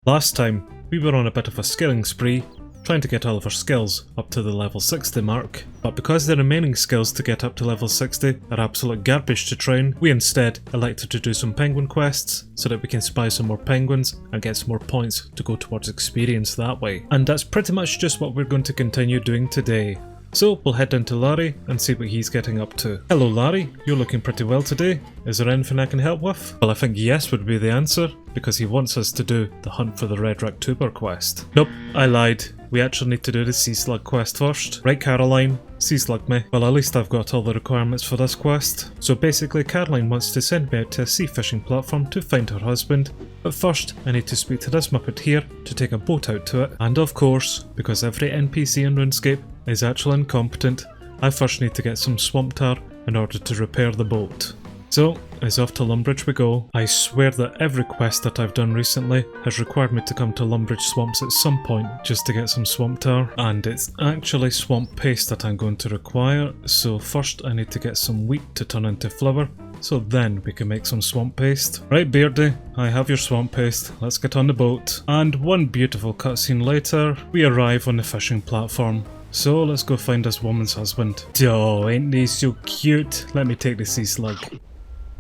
Last time, we were on a bit of a skilling spree, trying to get all of our skills up to the level 60 mark, but because the remaining skills to get up to level 60 are absolute garbage to train, we instead elected to do some penguin quests so that we can spy some more penguins and get some more points to go towards experience that way. And that's pretty much just what we're going to continue doing today. So we'll head down to Larry and see what he's getting up to. Hello Larry, you're looking pretty well today. Is there anything I can help with? Well, I think yes would be the answer, because he wants us to do the Hunt for the Red Ractuber quest. Nope, I lied. We actually need to do the Sea Slug quest first. Right Caroline? Sea Slug me. Well, at least I've got all the requirements for this quest. So basically Caroline wants to send me out to a sea fishing platform to find her husband. But first, I need to speak to this Muppet here to take a boat out to it. And of course, because every NPC in RuneScape is actually incompetent, I first need to get some swamp tar in order to repair the boat. So, as off to Lumbridge we go. I swear that every quest that I've done recently has required me to come to Lumbridge Swamps at some point just to get some swamp tar, and it's actually swamp paste that I'm going to require, so first I need to get some wheat to turn into flour, so then we can make some swamp paste. Right Beardy, I have your swamp paste, let's get on the boat. And one beautiful cutscene later, we arrive on the fishing platform. So let's go find this woman's husband. Oh, ain't they so cute? Let me take the sea slug.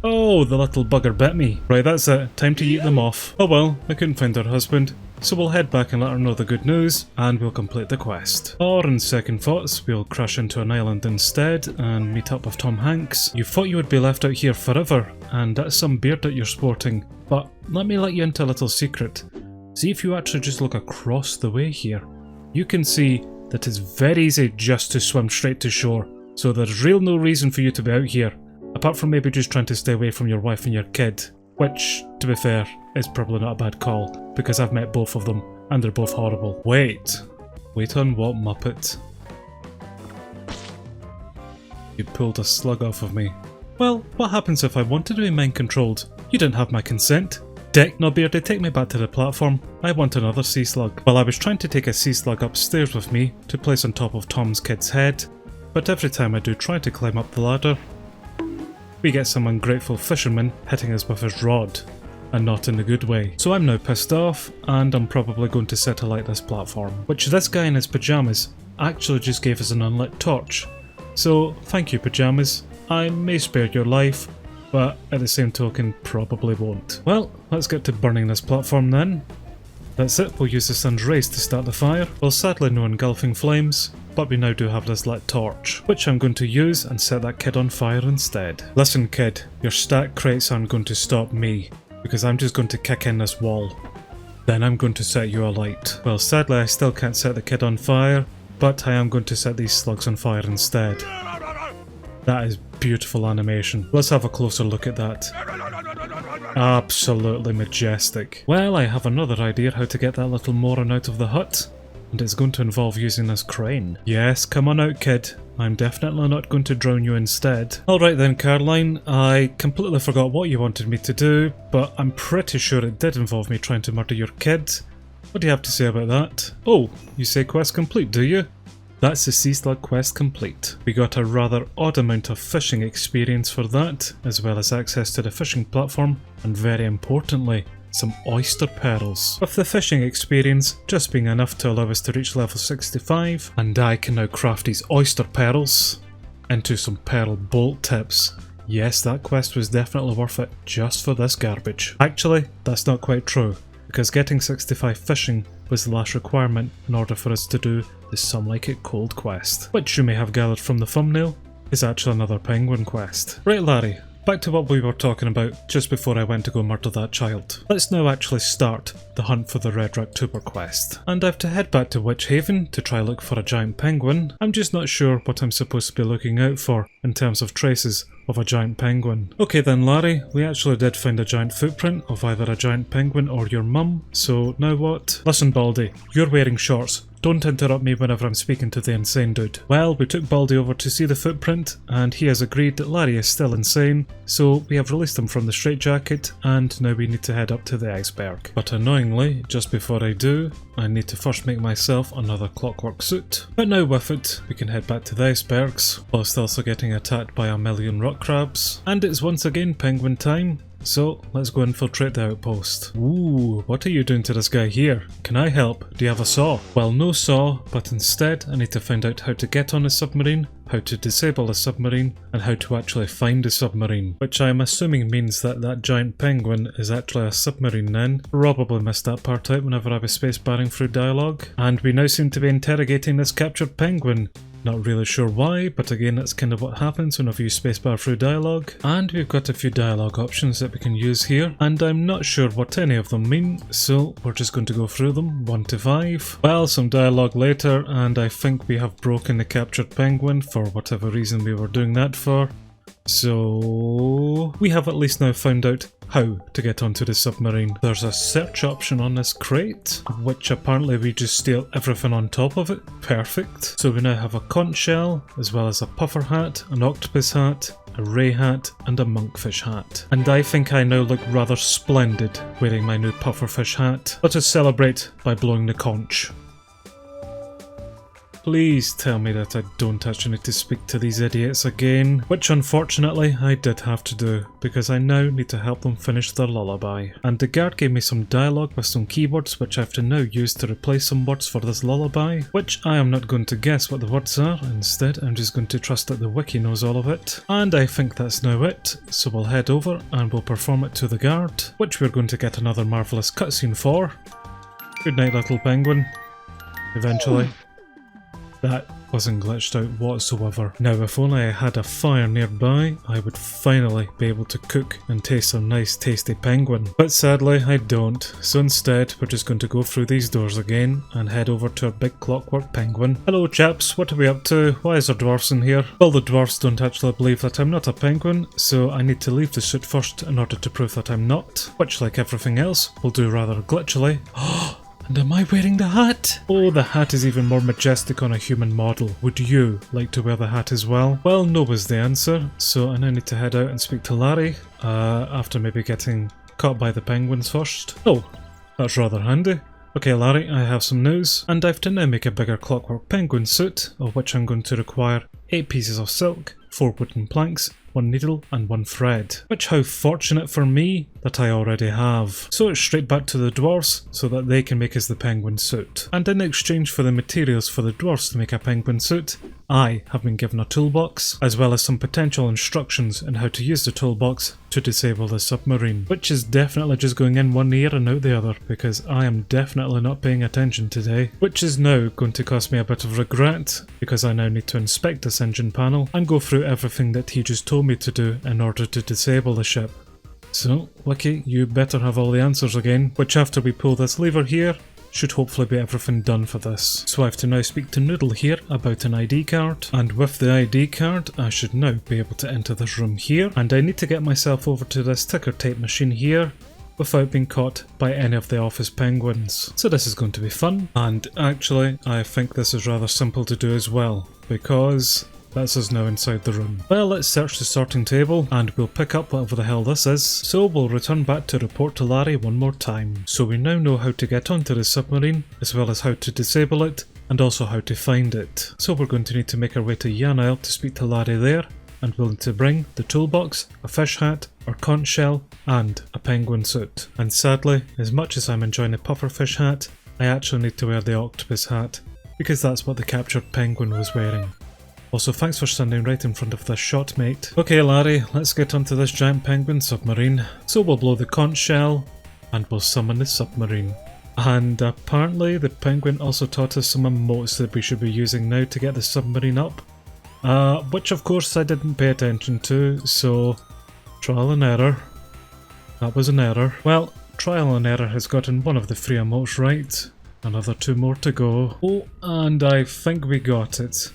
Oh, the little bugger bit me. Right, that's it. Time to eat them off. Oh well, I couldn't find her husband, so we'll head back and let her know the good news, and we'll complete the quest. Or in second thoughts, we'll crash into an island instead and meet up with Tom Hanks. You thought you would be left out here forever, and that's some beard that you're sporting, but let me let you into a little secret. See, if you actually just look across the way here, you can see that it's very easy just to swim straight to shore, so there's real no reason for you to be out here. Apart from maybe just trying to stay away from your wife and your kid. Which, to be fair, is probably not a bad call, because I've met both of them, and they're both horrible. Wait on what, Muppet? You pulled a slug off of me. Well, what happens if I wanted to be mind controlled? You didn't have my consent. Dick, no Beardy, take me back to the platform. I want another sea slug. Well, I was trying to take a sea slug upstairs with me to place on top of Tom's kid's head, but every time I do try to climb up the ladder, we get some ungrateful fisherman hitting us with his rod, and not in a good way. So I'm now pissed off, and I'm probably going to set alight this platform, which this guy in his pyjamas actually just gave us an unlit torch. So thank you, pyjamas. I may spare your life, but at the same token probably won't. Well, let's get to burning this platform then. That's it, we'll use the sun's rays to start the fire. Well, sadly no engulfing flames, but we now do have this lit torch, which I'm going to use and set that kid on fire instead. Listen kid, your stack crates aren't going to stop me, because I'm just going to kick in this wall. Then I'm going to set you alight. Well, sadly I still can't set the kid on fire, but I am going to set these slugs on fire instead. That is beautiful animation. Let's have a closer look at that. Absolutely majestic. Well, I have another idea how to get that little moron out of the hut. And it's going to involve using this crane. Yes, come on out kid. I'm definitely not going to drown you instead. Alright then Caroline, I completely forgot what you wanted me to do, but I'm pretty sure it did involve me trying to murder your kid. What do you have to say about that? Oh, you say quest complete, do you? That's the Sea Slug quest complete. We got a rather odd amount of fishing experience for that, as well as access to the fishing platform, and very importantly, some oyster pearls. With the fishing experience just being enough to allow us to reach level 65, and I can now craft these oyster pearls into some pearl bolt tips. Yes, that quest was definitely worth it just for this garbage. Actually, that's not quite true, because getting 65 fishing was the last requirement in order for us to do the Some Like It Cold quest, which you may have gathered from the thumbnail is actually another penguin quest. Right Larry, back to what we were talking about just before I went to go murder that child. Let's now actually start the Hunt for the Red Ractuber quest. And I have to head back to Witch Haven to try look for a giant penguin. I'm just not sure what I'm supposed to be looking out for in terms of traces of a giant penguin. Okay then Larry, we actually did find a giant footprint of either a giant penguin or your mum, so now what? Listen Baldy, you're wearing shorts. Don't interrupt me whenever I'm speaking to the insane dude. Well, we took Baldy over to see the footprint, and he has agreed that Larry is still insane, so we have released him from the straitjacket, and now we need to head up to the iceberg. But annoyingly, just before I do, I need to first make myself another clockwork suit. But now with it, we can head back to the icebergs, whilst also getting attacked by a million rock crabs. And it's once again penguin time. So let's go infiltrate the outpost. Ooh, what are you doing to this guy here? Can I help? Do you have a saw? Well, no saw, but instead I need to find out how to get on a submarine, how to disable a submarine, and how to actually find a submarine. Which I'm assuming means that that giant penguin is actually a submarine then. Probably missed that part out whenever I was spacebarring through dialogue. And we now seem to be interrogating this captured penguin. Not really sure why, but again that's kind of what happens whenever you spacebar through dialogue. And we've got a few dialogue options that we can use here, and I'm not sure what any of them mean, so we're just going to go through them, 1 to 5. Well, some dialogue later, and I think we have broken the captured penguin for whatever reason we were doing that for. So we have at least now found out how to get onto the submarine. There's a search option on this crate, which apparently we just steal everything on top of it. Perfect. So we now have a conch shell, as well as a puffer hat, an octopus hat, a ray hat, and a monkfish hat. And I think I now look rather splendid wearing my new pufferfish hat. Let us celebrate by blowing the conch. Please tell me that I don't actually need to speak to these idiots again, which unfortunately I did have to do, because I now need to help them finish their lullaby. And the guard gave me some dialogue with some keywords which I have to now use to replace some words for this lullaby, which I am not going to guess what the words are. Instead, I'm just going to trust that the wiki knows all of it. And I think that's now it, so we'll head over and we'll perform it to the guard, which we're going to get another marvellous cutscene for. Good night, little penguin. Eventually. That wasn't glitched out whatsoever. Now, if only I had a fire nearby, I would finally be able to cook and taste some nice tasty penguin. But sadly, I don't. So instead, we're just going to go through these doors again and head over to our big clockwork penguin. Hello chaps, what are we up to? Why is there dwarfs in here? Well, the dwarfs don't actually believe that I'm not a penguin, so I need to leave the suit first in order to prove that I'm not. Which, like everything else, will do rather glitchily. And am I wearing the hat? Oh, the hat is even more majestic on a human model. Would you like to wear the hat as well? Well, no was the answer, so I now need to head out and speak to Larry, after maybe getting caught by the penguins first. Oh, that's rather handy. Okay Larry, I have some news, and I have to now make a bigger clockwork penguin suit, of which I'm going to require 8 pieces of silk, 4 wooden planks, 1 needle and 1 thread, which how fortunate for me that I already have. So it's straight back to the dwarves so that they can make us the penguin suit. And in exchange for the materials for the dwarves to make a penguin suit, I have been given a toolbox, as well as some potential instructions on how to use the toolbox to disable the submarine, which is definitely just going in one ear and out the other, because I am definitely not paying attention today, which is now going to cost me a bit of regret, because I now need to inspect this engine panel and go through everything that he just told me to do in order to disable the ship. So, Wiki, you better have all the answers again, which after we pull this lever here, should hopefully be everything done for this. So I have to now speak to Noodle here about an ID card, and with the ID card I should now be able to enter this room here, and I need to get myself over to this ticker tape machine here without being caught by any of the office penguins. So this is going to be fun, and actually I think this is rather simple to do as well, because that's us now inside the room. Well, let's search the sorting table and we'll pick up whatever the hell this is. So we'll return back to report to Larry one more time. So we now know how to get onto the submarine, as well as how to disable it, and also how to find it. So we're going to need to make our way to Yan Isle to speak to Larry there, and we'll need to bring the toolbox, a fish hat, our conch shell, and a penguin suit. And sadly, as much as I'm enjoying a pufferfish hat, I actually need to wear the octopus hat, because that's what the captured penguin was wearing. Also, thanks for standing right in front of this shot, mate. Okay Larry, let's get onto this giant penguin submarine. So we'll blow the conch shell, and we'll summon the submarine. And apparently the penguin also taught us some emotes that we should be using now to get the submarine up. Which of course I didn't pay attention to, so trial and error. That was an error. Well, trial and error has gotten one of the 3 emotes right. Another 2 more to go. Oh, and I think we got it.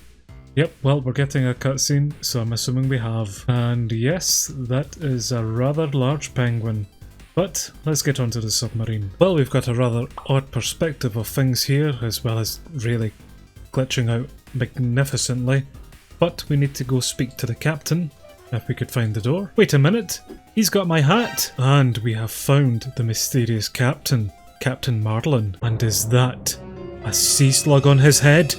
Yep, well, we're getting a cutscene, so I'm assuming we have. And yes, that is a rather large penguin. But let's get onto the submarine. Well, we've got a rather odd perspective of things here, as well as really glitching out magnificently. But we need to go speak to the captain, if we could find the door. Wait a minute, he's got my hat! And we have found the mysterious captain, Captain Marlin. And is that a sea slug on his head?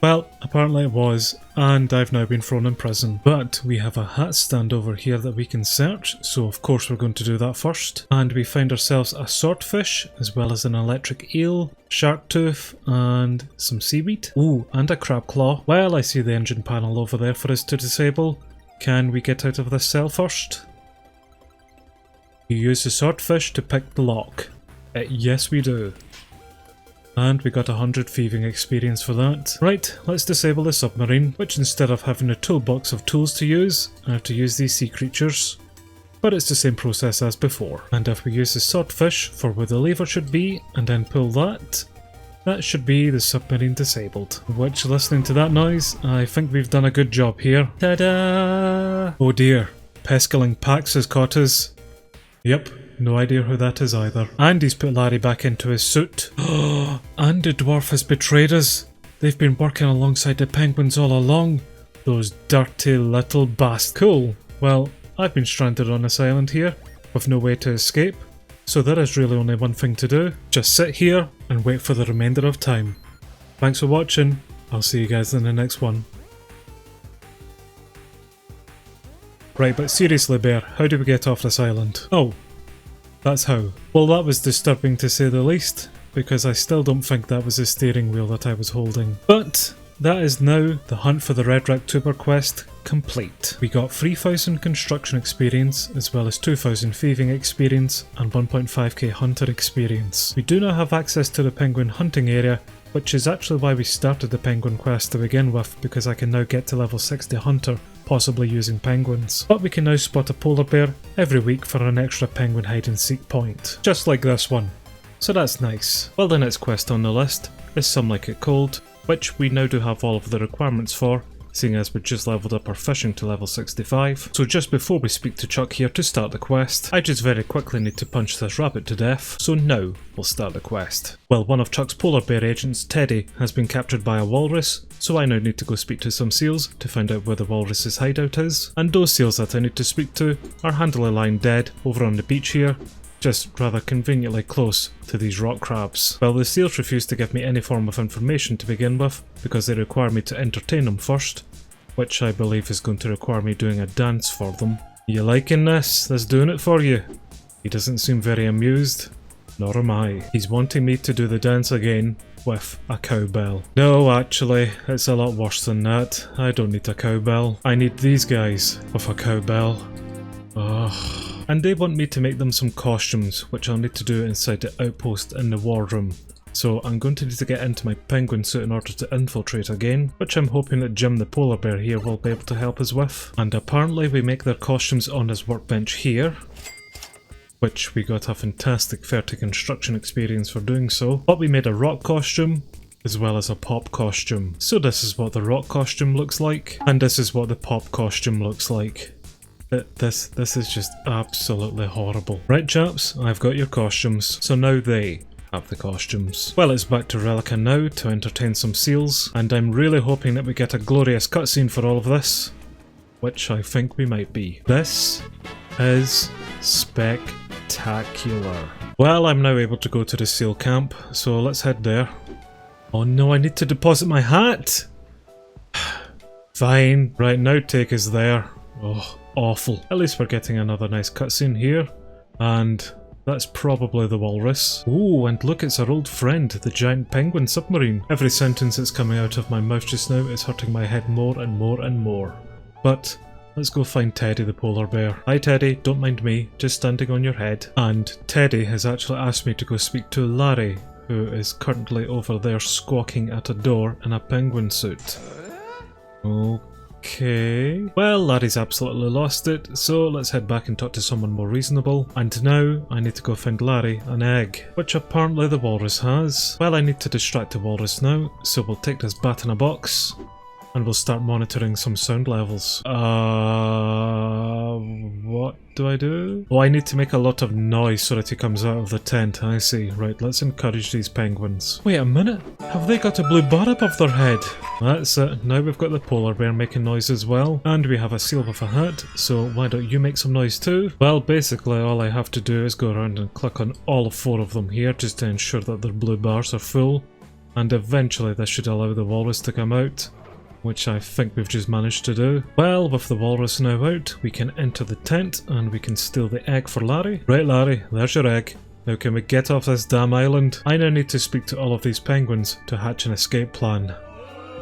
Well, apparently it was, and I've now been thrown in prison. But we have a hat stand over here that we can search, so of course we're going to do that first. And we find ourselves a swordfish, as well as an electric eel, shark tooth, and some seaweed. Ooh, and a crab claw. Well, I see the engine panel over there for us to disable. Can we get out of this cell first? You use the swordfish to pick the lock. Yes we do. And we got 100 thieving experience for that. Right, let's disable the submarine, which instead of having a toolbox of tools to use, I have to use these sea creatures. But it's the same process as before. And if we use the swordfish for where the lever should be, and then pull that, that should be the submarine disabled. Which, listening to that noise, I think we've done a good job here. Ta-da! Oh dear, Pescaling Pax has caught us. Yep. No idea who that is either. And he's put Larry back into his suit. And the dwarf has betrayed us. They've been working alongside the penguins all along. Those dirty little bastards. Cool. Well, I've been stranded on this island here, with no way to escape. So there is really only one thing to do. Just sit here and wait for the remainder of time. Thanks for watching. I'll see you guys in the next one. Right, but seriously, Bear, how do we get off this island? Oh. That's how. Well, that was disturbing to say the least, because I still don't think that was the steering wheel that I was holding. But that is now the Hunt for the Red Rack Tuber quest complete. We got 3000 construction experience, as well as 2000 thieving experience, and 1.5k hunter experience. We do now have access to the penguin hunting area, which is actually why we started the penguin quest to begin with, because I can now get to level 60 hunter, possibly using penguins. But we can now spot a polar bear every week for an extra penguin hide and seek point. Just like this one. So that's nice. Well, the next quest on the list is Some Like It Cold, which we now do have all of the requirements for, seeing as we just leveled up our fishing to level 65. So just before we speak to Chuck here to start the quest, I just very quickly need to punch this rabbit to death, so now we'll start the quest. Well, one of Chuck's polar bear agents, Teddy, has been captured by a walrus, so I now need to go speak to some seals to find out where the walrus's hideout is, and those seals that I need to speak to are handily lying dead over on the beach here, just rather conveniently close to these rock crabs. Well, the seals refuse to give me any form of information to begin with, because they require me to entertain them first, which I believe is going to require me doing a dance for them. You liking this? That's doing it for you. He doesn't seem very amused, nor am I. He's wanting me to do the dance again with a cowbell. No, actually, it's a lot worse than that. I don't need a cowbell. I need these guys with a cowbell. Ugh. And they want me to make them some costumes, which I'll need to do inside the outpost in the war room. So I'm going to need to get into my penguin suit in order to infiltrate again, which I'm hoping that Jim the polar bear here will be able to help us with. And apparently we make their costumes on this workbench here, which we got a fantastic 30 construction experience for doing so. But we made a rock costume, as well as a pop costume. So this is what the rock costume looks like, and this is what the pop costume looks like. This is just absolutely horrible. Right chaps, I've got your costumes, so now they have the costumes. Well, it's back to Relica now to entertain some seals, and I'm really hoping that we get a glorious cutscene for all of this, which I think we might be. This is spectacular. Well, I'm now able to go to the seal camp, so let's head there. Oh no, I need to deposit my hat! Fine. Right, now take us there. Oh, awful. At least we're getting another nice cutscene here, and that's probably the walrus. Ooh, and look, it's our old friend, the giant penguin submarine. Every sentence that's coming out of my mouth just now is hurting my head more and more and more. But let's go find Teddy the polar bear. Hi Teddy, don't mind me, just standing on your head. And Teddy has actually asked me to go speak to Larry, who is currently over there squawking at a door in a penguin suit. Okay. Well, Larry's absolutely lost it, so let's head back and talk to someone more reasonable. And now I need to go find Larry an egg, which apparently the walrus has. Well, I need to distract the walrus now, so we'll take this bat in a box and we'll start monitoring some sound levels. What do I do? Oh, I need to make a lot of noise so that he comes out of the tent. I see. Right, let's encourage these penguins. Wait a minute. Have they got a blue bar above their head? That's it. Now we've got the polar bear making noise as well. And we have a seal with a hat, so why don't you make some noise too? Well, basically all I have to do is go around and click on all 4 of them here just to ensure that their blue bars are full. And eventually this should allow the walrus to come out. which I think we've just managed to do. Well, with the walrus now out, we can enter the tent and we can steal the egg for Larry. Right, Larry, there's your egg. Now can we get off this damn island? I now need to speak to all of these penguins to hatch an escape plan.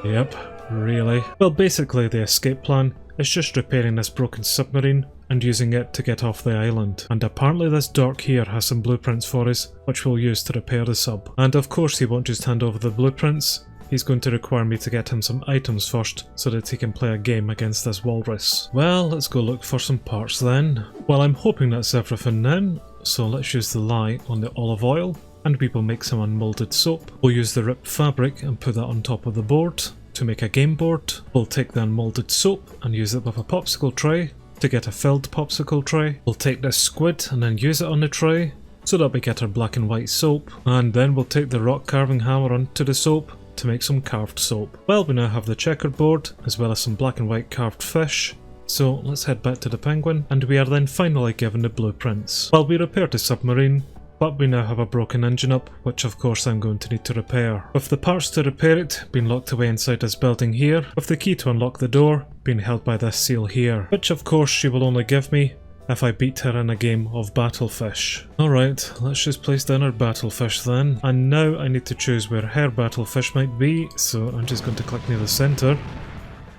Yep, really? Well, basically the escape plan is just repairing this broken submarine and using it to get off the island. And apparently this dork here has some blueprints for us, which we'll use to repair the sub. And of course he won't just hand over the blueprints, he's going to require me to get him some items first, so that he can play a game against this walrus. Well, let's go look for some parts then. Well, I'm hoping that's everything then, so let's use the lye on the olive oil, and we will make some unmolded soap. We'll use the ripped fabric and put that on top of the board to make a game board. We'll take the unmolded soap and use it with a popsicle tray to get a filled popsicle tray. We'll take this squid and then use it on the tray so that we get our black and white soap, and then we'll take the rock carving hammer onto the soap to make some carved soap. Well, we now have the checkerboard as well as some black and white carved fish. So let's head back to the penguin, and we are then finally given the blueprints. Well, we repaired the submarine, but we now have a broken engine up, which of course I'm going to need to repair. With the parts to repair it being locked away inside this building here, with the key to unlock the door being held by this seal here, which of course she will only give me if I beat her in a game of Battlefish. Alright, let's just place down our Battlefish then, and now I need to choose where her Battlefish might be, so I'm just going to click near the centre,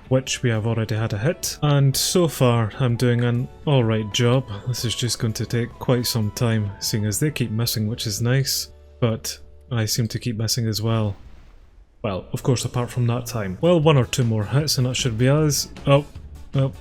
which we have already had a hit, and so far I'm doing an alright job. This is just going to take quite some time, seeing as they keep missing, which is nice, but I seem to keep missing as well. Well, of course apart from that time. Well, one or two more hits and that should be us. Oh,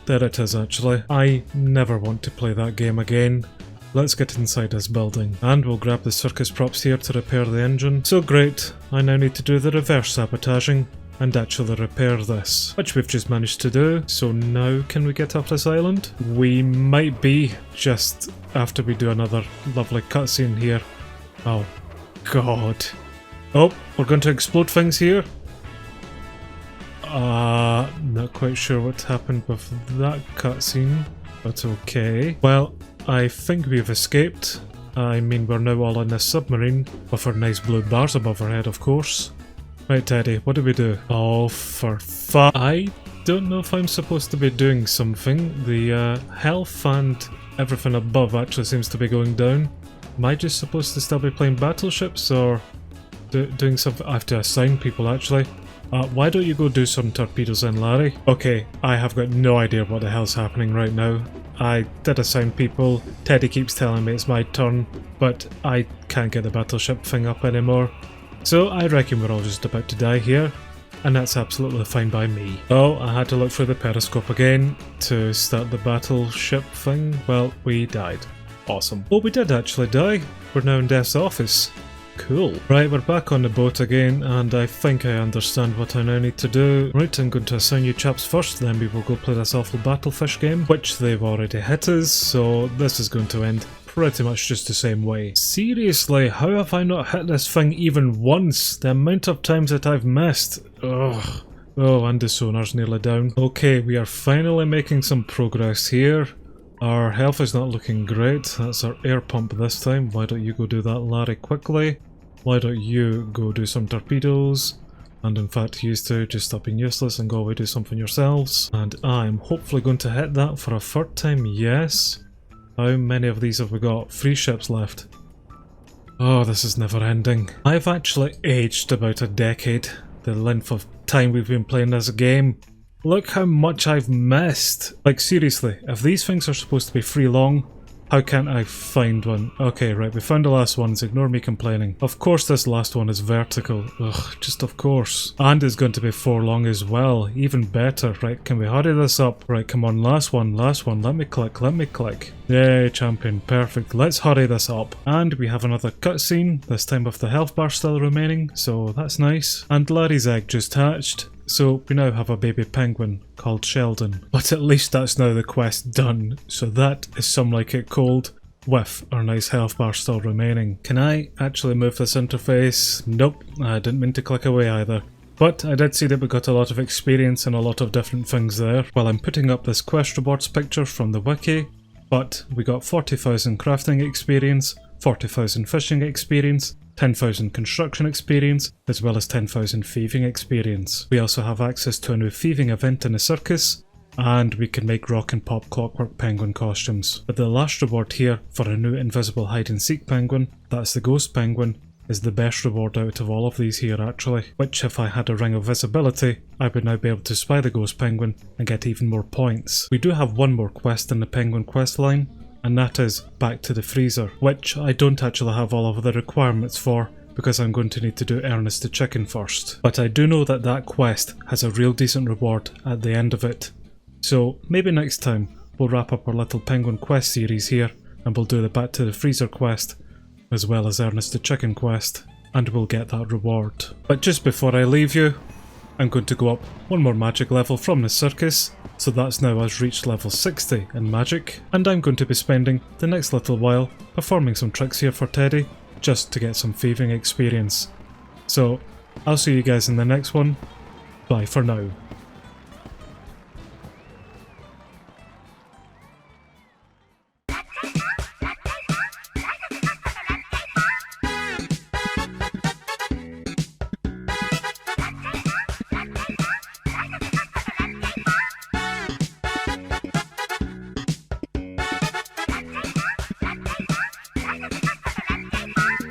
there it is actually. I never want to play that game again. Let's get inside this building, and we'll grab the circus props here to repair the engine. So great, I now need to do the reverse sabotaging and actually repair this, which we've just managed to do. So now can we get off this island? We might be, just after we do another lovely cutscene here. Oh god. Oh, we're going to explode things here. Not quite sure what happened with that cutscene, but okay. Well, I think we've escaped. I mean, we're now all in this submarine with our nice blue bars above our head, of course. Right, Teddy, what do we do? Oh, for fuck. I don't know if I'm supposed to be doing something. The health and everything above actually seems to be going down. Am I just supposed to still be playing battleships or doing something? I have to assign people actually. Why don't you go do some torpedoes then, Larry? Okay, I have got no idea what the hell's happening right now. I did assign people. Teddy keeps telling me it's my turn, but I can't get the battleship thing up anymore. So I reckon we're all just about to die here, and that's absolutely fine by me. Oh, I had to look through the periscope again to start the battleship thing. Well, we died. Awesome. Oh, we did actually die. We're now in Death's office. Cool. Right, we're back on the boat again, and I think I understand what I now need to do. Right, I'm going to assign you chaps first, then we will go play this awful Battlefish game, which they've already hit us, so this is going to end pretty much just the same way. Seriously, how have I not hit this thing even once? The amount of times that I've missed. Ugh. Oh, and the sonar's nearly down. Okay, we are finally making some progress here. Our health is not looking great. That's our air pump this time. Why don't you go do that, Larry, quickly? Why don't you go do some torpedoes? And in fact, you two just stop being useless and go away do something yourselves. And I'm hopefully going to hit that for a third time, yes. How many of these have we got? 3 ships left. Oh, this is never ending. I've actually aged about a decade, the length of time we've been playing this game. Look how much I've missed. Like seriously, if these things are supposed to be free long, how can't I find one? Okay, right, we found the last ones, ignore me complaining. Of course this last one is vertical. Ugh, just of course. And it's going to be 4 long as well, even better. Right, can we hurry this up? Right, come on, last one, let me click. Yay, champion, perfect. Let's hurry this up. And we have another cutscene, this time with the health bar still remaining, so that's nice. And Larry's egg just hatched. So we now have a baby penguin called Sheldon. But at least that's now the quest done. So that is Some Like It Cold with our nice health bar still remaining. Can I actually move this interface? Nope, I didn't mean to click away either. But I did see that we got a lot of experience and a lot of different things there. While I'm putting up this quest rewards picture from the wiki, but we got 40,000 crafting experience, 40,000 fishing experience, 10,000 construction experience, as well as 10,000 thieving experience. We also have access to a new thieving event in the circus, and we can make rock and pop Clockwork Penguin costumes. But the last reward here for a new invisible hide and seek penguin, that's the Ghost Penguin, is the best reward out of all of these here actually, which if I had a ring of visibility, I would now be able to spy the Ghost Penguin and get even more points. We do have one more quest in the Penguin quest line, and that is Back to the Freezer, which I don't actually have all of the requirements for, because I'm going to need to do Ernest the Chicken first. But I do know that that quest has a real decent reward at the end of it. So maybe next time we'll wrap up our little Penguin quest series here, and we'll do the Back to the Freezer quest, as well as Ernest the Chicken quest, and we'll get that reward. But just before I leave you, I'm going to go up one more magic level from the circus, so that's now us reached level 60 in magic, and I'm going to be spending the next little while performing some tricks here for Teddy, just to get some thieving experience. So I'll see you guys in the next one. Bye for now.